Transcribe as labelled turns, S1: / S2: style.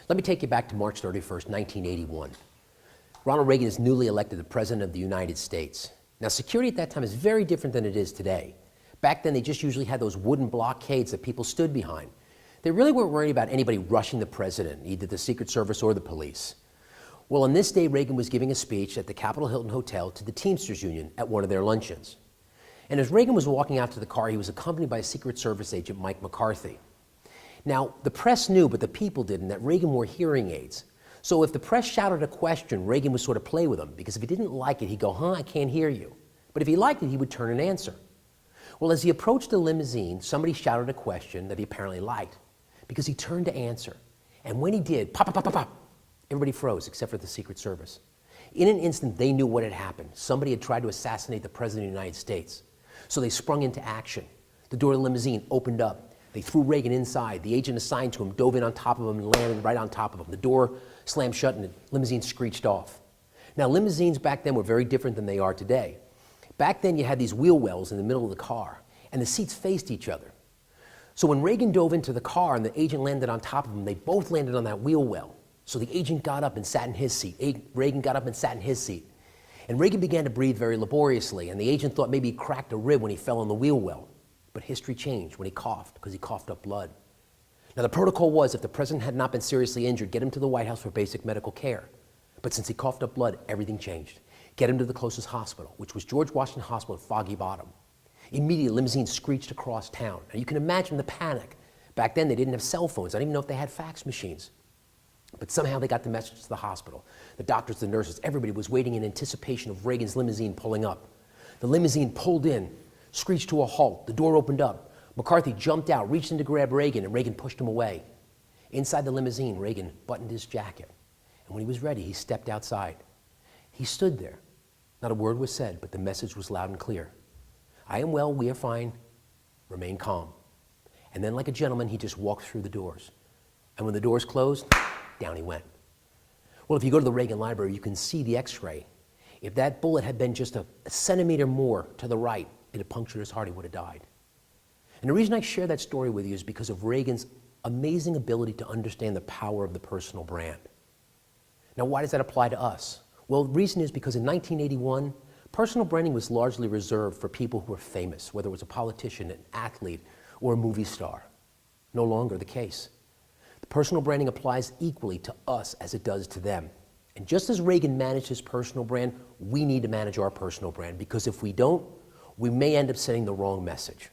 S1: Let me take you back to March 31st, 1981. Ronald Reagan is newly elected the President of the United States. Now, security at that time is very different than it is today. Back then, they just usually had those wooden blockades that people stood behind. They really weren't worried about anybody rushing the president, either the Secret Service or the police. Well, on this day, Reagan was giving a speech at the Capitol Hilton Hotel to the Teamsters Union at one of their luncheons. And as Reagan was walking out to the car, he was accompanied by Secret Service agent Mike McCarthy. Now, the press knew, but the people didn't, that Reagan wore hearing aids. So if the press shouted a question, Reagan would sort of play with them, because if he didn't like it, he'd go, "Huh, I can't hear you." But if he liked it, he would turn and answer. Well, as he approached the limousine, somebody shouted a question that he apparently liked, because he turned to answer. And when he did, pop, pop, pop, pop, pop, everybody froze, except for the Secret Service. In an instant, they knew what had happened. Somebody had tried to assassinate the President of the United States. So they sprung into action. The door of the limousine opened up. They threw Reagan inside. The agent assigned to him dove in on top of him and landed right on top of him. The door slammed shut and the limousine screeched off. Now, limousines back then were very different than they are today. Back then, you had these wheel wells in the middle of the car, and the seats faced each other. So when Reagan dove into the car and the agent landed on top of him, they both landed on that wheel well. So the agent got up and sat in his seat. Reagan got up and sat in his seat. And Reagan began to breathe very laboriously, and the agent thought maybe he cracked a rib when he fell on the wheel well. But history changed when he coughed, because he coughed up blood. Now, the protocol was, if the president had not been seriously injured, get him to the White House for basic medical care. But since he coughed up blood, everything changed. Get him to the closest hospital, which was George Washington Hospital at Foggy Bottom. Immediately, limousine screeched across town. Now, you can imagine the panic. Back then, they didn't have cell phones. I don't even know if they had fax machines. But somehow they got the message to the hospital. The doctors, the nurses, everybody was waiting in anticipation of Reagan's limousine pulling up. The limousine pulled in, screeched to a halt. The door opened up. McCarthy jumped out, reached in to grab Reagan, and Reagan pushed him away. Inside the limousine, Reagan buttoned his jacket. And when he was ready, he stepped outside. He stood there. Not a word was said, but the message was loud and clear. "I am well, we are fine, remain calm." And then, like a gentleman, he just walked through the doors. And when the doors closed, down he went. Well, if you go to the Reagan Library, you can see the x-ray. If that bullet had been just a centimeter more to the right, it had punctured his heart, he would have died. And the reason I share that story with you is because of Reagan's amazing ability to understand the power of the personal brand. Now, why does that apply to us? Well, the reason is because in 1981, personal branding was largely reserved for people who were famous, whether it was a politician, an athlete, or a movie star. No longer the case. The personal branding applies equally to us as it does to them. And just as Reagan managed his personal brand, we need to manage our personal brand, because if we don't, we may end up sending the wrong message.